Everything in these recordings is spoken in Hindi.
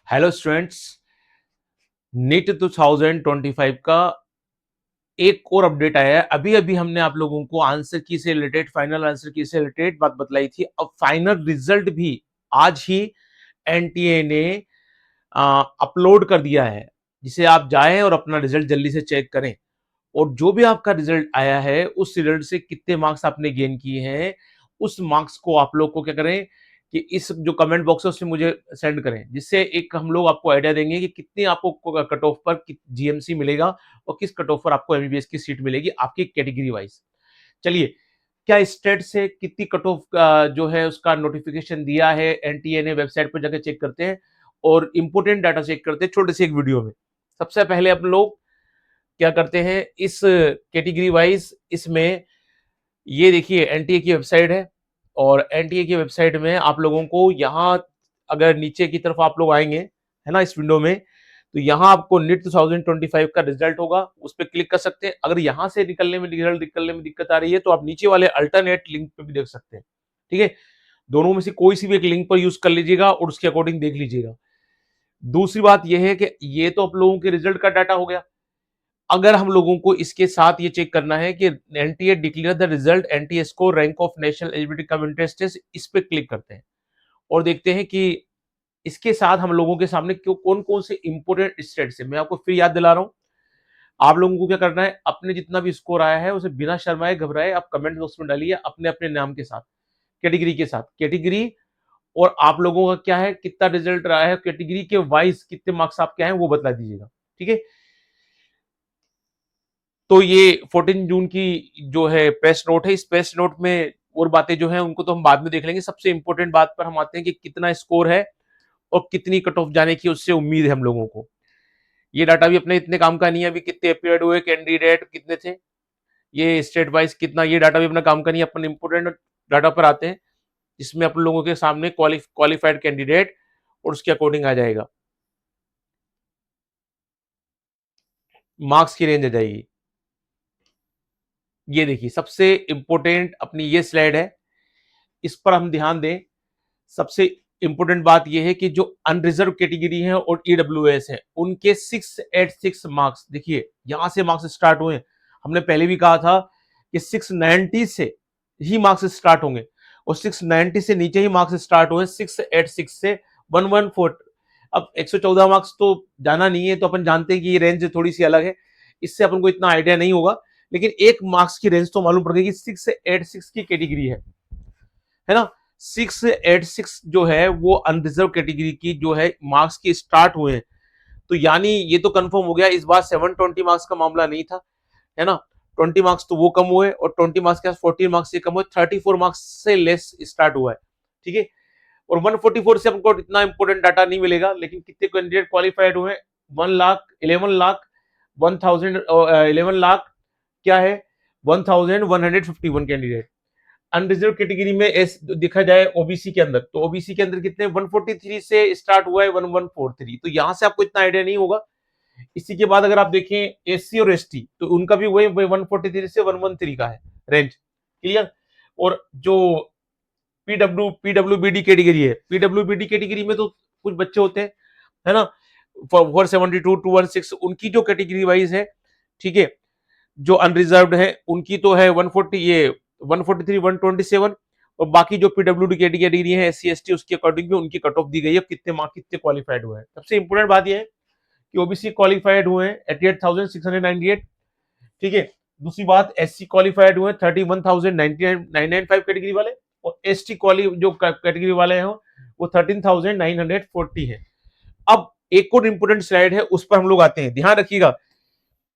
हेलो स्टूडेंट्स, नीट 2025 का एक और अपडेट आया है। अभी अभी हमने आप लोगों को आंसर की से रिलेटेड, फाइनल आंसर की से रिलेटेड बात बतलाई थी। अब फाइनल रिजल्ट भी आज ही एनटीए ने अपलोड कर दिया है, जिसे आप जाएं और अपना रिजल्ट जल्दी से चेक करें। और जो भी आपका रिजल्ट आया है, उस रिजल्ट से कितने मार्क्स आपने गेन किए हैं, उस मार्क्स को आप लोग को क्या करें कि इस जो कमेंट बॉक्स है उसमें मुझे सेंड करें, जिससे एक हम लोग आपको आइडिया देंगे कि कितनी आपको कट ऑफ पर जीएमसी मिलेगा और किस कट ऑफ पर आपको एमबीबीएस की सीट मिलेगी आपकी कैटेगरी वाइज। चलिए, क्या स्टेट से कितनी कट ऑफ जो है उसका नोटिफिकेशन दिया है एनटीए ने, वेबसाइट पर जाकर चेक करते हैं और इंपोर्टेंट डाटा चेक करते हैं छोटे से एक वीडियो में। सबसे पहले हम लोग क्या करते हैं, इस कैटेगरी वाइज इसमें ये देखिए एनटीए की वेबसाइट है और एनटीए की वेबसाइट में आप लोगों को यहाँ अगर नीचे की तरफ आप लोग आएंगे, है ना, इस विंडो में, तो यहाँ आपको नीट 2025 का रिजल्ट होगा, उस पर क्लिक कर सकते हैं। अगर यहाँ से निकलने में रिजल्ट निकलने में दिक्कत आ रही है तो आप नीचे वाले अल्टरनेट लिंक पे भी देख सकते हैं। ठीक है, दोनों में से कोई सी भी एक लिंक पर यूज कर लीजिएगा और उसके अकॉर्डिंग देख लीजिएगा। दूसरी बात यह है कि ये तो आप लोगों के रिजल्ट का डाटा हो गया। अगर हम लोगों को इसके साथ ये चेक करना है कि NTA declare the result, NTA score, rank of national eligibility cum entrance test, इस पे क्लिक करते हैं और देखते हैं कि इसके साथ हम लोगों के सामने क्यों कौन कौन से इंपोर्टेंट स्टेट्स है। मैं आपको फिर याद दिला रहा हूं, आप लोगों को क्या करना है, अपने जितना भी स्कोर आया है उसे बिना शर्माए घबराए आप कमेंट बॉक्स में डालिए अपने अपने नाम के साथ, कैटेगरी के साथ, कैटेगरी और आप लोगों का क्या है, कितना रिजल्ट रहा है, कैटेगरी के वाइज कितने मार्क्स आपके आए वो बता दीजिएगा। ठीक है, तो ये 14 जून की जो है प्रेस नोट है, इस प्रेस नोट में और बातें जो है उनको तो हम बाद में देख लेंगे। सबसे इंपॉर्टेंट बात पर हम आते हैं कि कितना स्कोर है और कितनी कट ऑफ जाने की उससे उम्मीद है हम लोगों को। ये डाटा भी अपने इतने काम का नहीं है, अभी कितने अपीयर्ड हुए कैंडिडेट कितने थे, ये स्टेट वाइज कितना, ये डाटा भी अपना काम का नहीं है। अपन इंपोर्टेंट डाटा पर आते हैं जिसमें अपन लोगों के सामने क्वालिफाइड कैंडिडेट और उसके अकॉर्डिंग आ जाएगा, मार्क्स की रेंज आ जाएगी। ये देखिए सबसे इंपॉर्टेंट अपनी ये स्लाइड है, इस पर हम ध्यान दें। सबसे इंपॉर्टेंट बात यह है कि जो अनरिजर्व कैटेगरी है और ईडब्ल्यूएस है उनके 686 मार्क्स, देखिए यहां से मार्क्स स्टार्ट हुए। हमने पहले भी कहा था कि 690 से ही मार्क्स स्टार्ट होंगे और 690 से नीचे ही मार्क्स स्टार्ट हुए 686 से 114। अब 114 मार्क्स तो जाना नहीं है, तो अपन जानते हैं कि ये रेंज थोड़ी सी अलग है, इससे अपन को इतना आइडिया नहीं होगा, लेकिन एक मार्क्स की रेंज तो मालूम पड़ गई कि 686 की कैटेगरी है ना। 686 जो है वो अनरिजर्व कैटेगरी की जो है मार्क्स की स्टार्ट हुए हैं, तो यानी ये तो कंफर्म हो गया इस बार 720 मार्क्स का मामला नहीं था, है ना। 20 मार्क्स तो वो कम हुए और 20 मार्क्स के 14 मार्क्स से कम हुए, 34 मार्क्स से लेस स्टार्ट हुआ है। ठीक है, और 144 से हमको इतना इंपोर्टेंट डाटा नहीं मिलेगा, लेकिन कितने कैंडिडेट क्वालिफाइड हुए, 1 लाख 11 लाख 1000 11 लाख क्या है 1151 कैंडिडेट। अनरिजर्व कैटेगरी में एस देखा जाए ओबीसी के अंदर, तो ओबीसी के अंदर कितने 143 से स्टार्ट हुआ है 1143, तो यहां से आपको इतना आइडिया नहीं होगा। इसी के बाद अगर आप देखें एससी और एसटी, तो उनका भी वही 143 से 113 का है रेंज, क्लियर। और जो पीडब्ल्यूबीडी कैटेगरी है, पीडब्ल्यूबीडी कैटेगरी में तो कुछ बच्चे होते हैं, है ना, 472 216, उनकी जो कैटेगरी वाइज है, ठीक है, जो अनरिजर्व्ड है उनकी तो है 140, ये 143 127, और बाकी जो पीडब्ल्यूडी कैटेगरी है एससी एसटी उसके अकॉर्डिंग भी उनकी कट ऑफ दी गई है, कितने मार्क्स कितने क्वालिफाइड हुए हैं। सबसे इंपोर्टेंट बात यह है कि ओबीसी क्वालिफाइड हुए हैं 88,698। ठीक है, दूसरी बात एससी क्वालिफाइड हुए 31,995 कैटेगरी वाले, और एसटी क्वाली जो कैटेगरी वाले हैं वो 13,940 है। अब एक और इंपोर्टेंट स्लाइड है उस पर हम लोग आते हैं, ध्यान रखिएगा।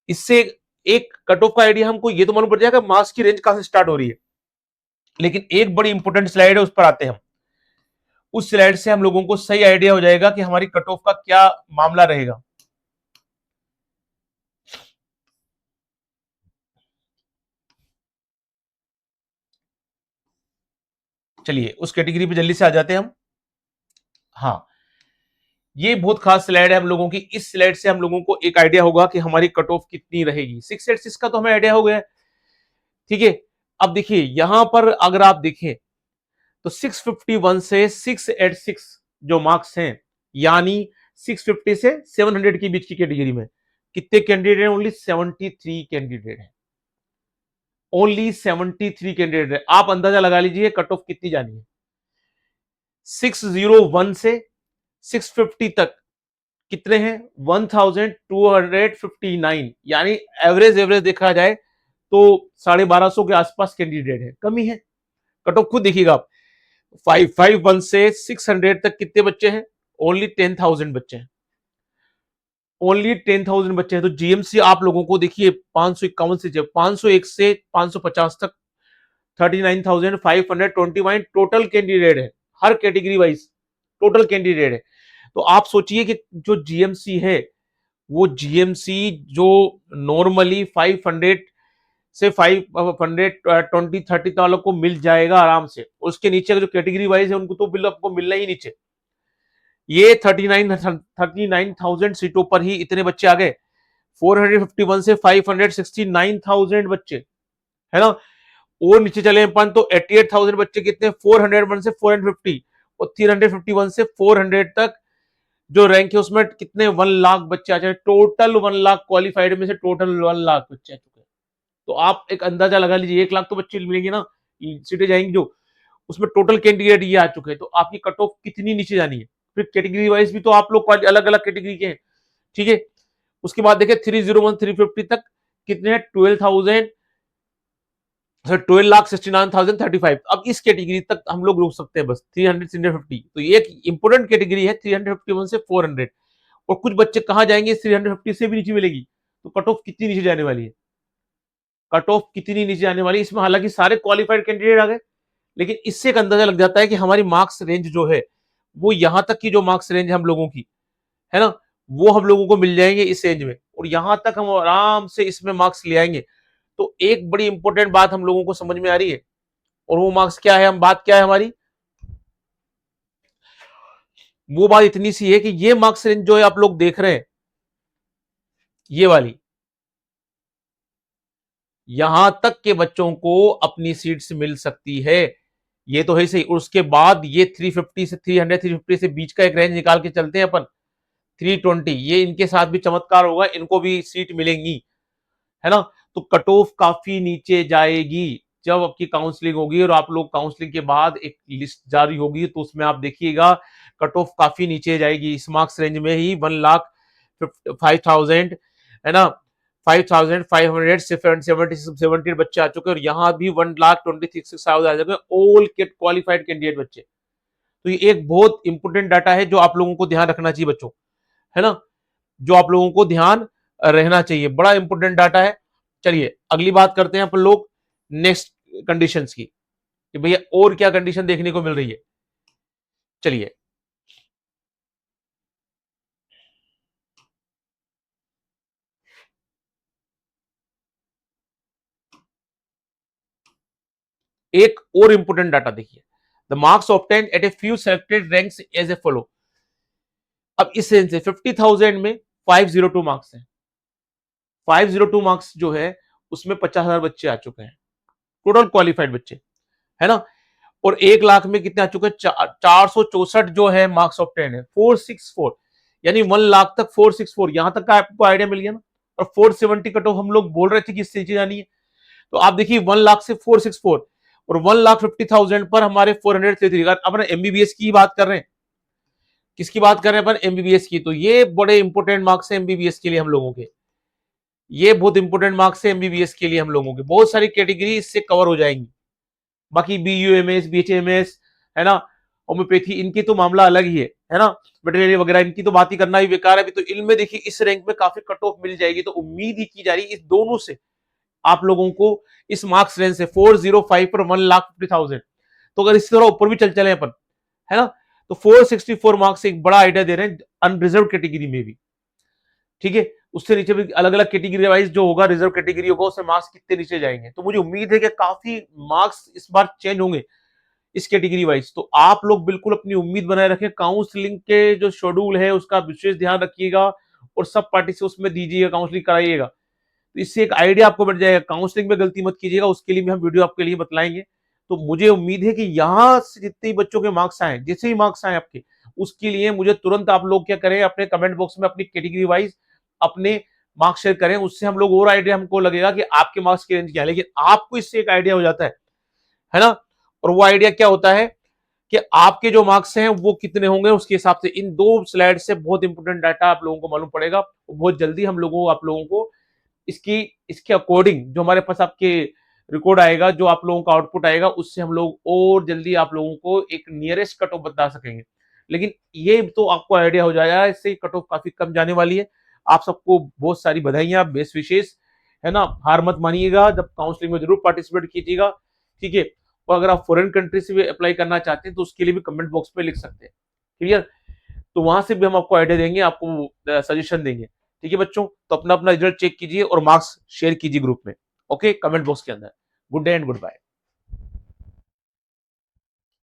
इससे एक कट ऑफ का आइडिया हमको ये तो मालूम पड़ जाएगा मार्क्स की रेंज कहां से स्टार्ट हो रही है, लेकिन एक बड़ी इंपॉर्टेंट स्लाइड है उस पर आते हैं हम। उस स्लाइड से हम लोगों को सही आइडिया हो जाएगा कि हमारी कट ऑफ का क्या मामला रहेगा। चलिए उस कैटेगरी पे जल्दी से आ जाते हैं हम। हाँ, ये बहुत खास स्लाइड है हम लोगों की, इस स्लाइड से हम लोगों को एक आइडिया होगा कि हमारी कट ऑफ कितनी रहेगी। 686 का तो हमें आइडिया हो गया, ठीक है। अब देखिए यहां पर अगर आप देखें तो 651 से 686 जो मार्क्स हैं, यानी 650 से 700 के बीच की कैटेगरी में कितने कैंडिडेट हैं? ओनली 73 कैंडिडेट हैं, ओनली 73 कैंडिडेट है। आप अंदाजा लगा लीजिए कट ऑफ कितनी जानी है। 601 से 650 तक कितने हैं? 1259, यानी एवरेज एवरेज देखा जाए तो 1250 के आसपास कैंडिडेट है, कमी है। कट ऑफ खुद देखिएगा आप, 551 से 600 तक कितने बच्चे हैं? ओनली 10,000 बच्चे हैं, ओनली 10,000 बच्चे हैं। तो जीएमसी आप लोगों को देखिए 551 से 501 से 550 तक 39,521 टोटल कैंडिडेट है, हर कैटेगरी वाइज टोटल कैंडिडेट है। तो आप सोचिए कि जो जीएमसी है वो जीएमसी जो नॉर्मली 500 से 520-30 वालों को मिल जाएगा आराम से, उसके नीचे जो कैटेगरी वाइज है उनको तो बिल आपको मिलना ही नीचे। ये 39,000 सीटों पर ही इतने बच्चे आ गए, 451 से 569,000 बच्चे, है ना। और नीचे चले अपन तो 88,000 बच्चे कितने? 401 से 450 और 351 से 400 तक जो रैंक है उसमें कितने? 1 लाख बच्चे आ जाए, टोटल 1 लाख क्वालिफाइड में से टोटल 1 लाख बच्चे आ चुके हैं। तो आप एक अंदाजा लगा लीजिए, 1 लाख तो बच्चे मिलेंगे ना, सीटें जाएंगी जो, उसमें टोटल कैंडिडेट ये आ चुके हैं। तो आपकी कट ऑफ कितनी नीचे जानी है? फिर कैटेगरी वाइज भी तो आप लोग अलग अलग कैटेगरी के हैं, ठीक है। उसके बाद देखिए 301 350 तक कितने हैं? 12,000, 12,69,035। अब इस कैटेगरी तक हम लोग रुक सकते हैं बस 300 350। तो ये एक इंपोर्टेंट कैटेगरी है 351 से 400। और कुछ बच्चे कहां जाएंगे? 350 से भी नीचे मिलेगी। तो कट ऑफ कितनी नीचे जाने वाली है? कट ऑफ कितनी नीचे जाने वाली है? इसमें हालांकि सारे क्वालिफाइड कैंडिडेट आ गए, लेकिन इससे एक अंदाजा लग जाता है कि हमारी मार्क्स रेंज जो है वो यहां तक की जो मार्क्स रेंज है हम लोगों की, है ना, वो हम लोगों को मिल जाएंगे इस रेंज में, और यहां तक हम आराम से इसमें मार्क्स ले आएंगे। तो एक बड़ी इंपॉर्टेंट बात हम लोगों को समझ में आ रही है, और वो मार्क्स क्या है? हम बात क्या है हमारी? वो बात इतनी सी है कि ये मार्क्स रेंज जो है आप लोग देख रहे हैं, ये वाली, यहां तक के बच्चों को अपनी सीट्स मिल सकती है। ये तो है सही। और उसके बाद ये 350 से 300 350 से बीच का एक रेंज निकाल के चलते हैं अपन, 320, ये इनके साथ भी चमत्कार होगा, इनको भी सीट मिलेंगी, है ना। तो कट ऑफ काफी नीचे जाएगी जब आपकी काउंसलिंग होगी, और आप लोग काउंसलिंग के बाद एक लिस्ट जारी होगी तो उसमें आप देखिएगा कट ऑफ काफी नीचे जाएगी। इस मार्क्स रेंज में ही 1,05,000, है ना, 5,570 बच्चे आ चुके हैं, और यहाँ भी 1,26,000 आ चुके हैं, ऑल क्वालिफाइड कैंडिडेट बच्चे। तो ये एक बहुत इंपोर्टेंट डाटा है जो आप लोगों को ध्यान रखना चाहिए बच्चों, है ना, जो आप लोगों को ध्यान रहना चाहिए, बड़ा इंपोर्टेंट डाटा है। चलिए अगली बात करते हैं अपन लोग नेक्स्ट कंडीशंस की, कि भैया और क्या कंडीशन देखने को मिल रही है। चलिए एक और इंपोर्टेंट डाटा देखिए, the marks obtained at a few selected ranks as a follow. अब इस रेंज से 50,000 में 502 मार्क्स है, 502 मार्क्स जो है उसमें 50,000 बच्चे आ चुके हैं, टोटल क्वालिफाइड बच्चे, है ना। और 1 लाख में कितने आ चुके हैं? 464 जो है मार्क्स ऑफ 10 है, 464, यानी 1 लाख तक 464, यहां तक का आपको आइडिया मिल गया ना। और 470 कट ऑफ हम लोग बोल रहे थे कि इससे नीचे जानी है। तो आप देखिए 1 लाख से 464 और 1,50,000 पर हमारे 433। अपन एमबीबीएस की बात कर रहे हैं, किसकी बात कर रहे हैं अपन? एमबीबीएस की। तो ये बड़े इंपोर्टेंट मार्क्स है एमबीबीएस के लिए हम लोगों के, ये बहुत इंपोर्टेंट मार्क्स है एमबीबीएस के लिए हम लोगों के, बहुत सारी कैटेगरी इससे कवर हो जाएंगी। बाकी बीयूएमएस बीएचएमएस, है ना, होम्योपैथी, इनकी तो मामला अलग ही है ना, वेटरनरी वगैरह, इनकी तो बात ही करना ही बेकार है। अभी तो इल्म में देखिए इस रैंक में काफी कट ऑफ मिल जाएगी, तो उम्मीद ही की जा रही है इस दोनों से आप लोगों को, इस मार्क्स रेंज से 405 पर 1,50,000। तो अगर इस तरह ऊपर भी चल चले अपन, है ना, तो 464 मार्क्स से एक बड़ा आइडिया दे रहे हैं अनरिजर्व कैटेगरी में भी, ठीक है। उससे नीचे भी अलग अलग कैटेगरी वाइज जो होगा, रिजर्व कैटेगरी होगा, उससे मार्क्स कितने नीचे जाएंगे। तो मुझे उम्मीद है कि काफी मार्क्स इस बार चेंज होंगे इस कैटेगरी वाइज। तो आप लोग बिल्कुल अपनी उम्मीद बनाए रखें, काउंसलिंग के जो शेड्यूल है उसका विशेष ध्यान रखिएगा, और सब पार्टी से उसमें दीजिएगा, काउंसलिंग कराइएगा। तो इससे एक आइडिया आपको मिल जाएगा, काउंसलिंग में गलती मत कीजिएगा, उसके लिए भी हम वीडियो आपके लिए बतलाएंगे। तो मुझे उम्मीद है कि यहां से जितने बच्चों के मार्क्स आए, जैसे ही मार्क्स आए आपके, उसके लिए मुझे तुरंत आप लोग क्या करें, अपने कमेंट बॉक्स में अपनी कैटेगरी वाइज अपने मार्क्स शेयर करें, उससे हम लोग और आइडिया हमको लगेगा कि आपके मार्क्स की रेंज क्या है। लेकिन आपको इससे एक आइडिया हो जाता है ना। और वो आइडिया क्या होता है कि आपके जो मार्क्स हैं वो कितने होंगे, उसके हिसाब से इन 2 स्लाइड से बहुत इंपॉर्टेंट डाटा आप लोगों को मालूम पड़ेगा। बहुत जल्दी हम लोगों आप लोगों को इसकी इसके अकॉर्डिंग जो हमारे पास आपके रिकॉर्ड आएगा, जो आप लोगों का आउटपुट आएगा, उससे हम लोग और जल्दी आप लोगों को एक नियरेस्ट कट ऑफ बता सकेंगे। लेकिन ये तो आपको आइडिया हो जाएगा, इससे कट ऑफ काफी कम जाने वाली है। आप सबको बहुत सारी बधाइयां, बेस्ट विशेष, है ना। हार मत मानिएगा, जब काउंसलिंग में जरूर पार्टिसिपेट कीजिएगा, ठीक है। और अगर आप फॉरेन कंट्री से भी अप्लाई करना चाहते हैं तो उसके लिए भी कमेंट बॉक्स में लिख सकते हैं, क्लियर। तो वहां से भी हम आपको आइडिया देंगे, आपको सजेशन देंगे, ठीक है बच्चों। तो अपना अपना रिजल्ट चेक कीजिए और मार्क्स शेयर कीजिए ग्रुप में, ओके, कमेंट बॉक्स के अंदर। Good day and good bye.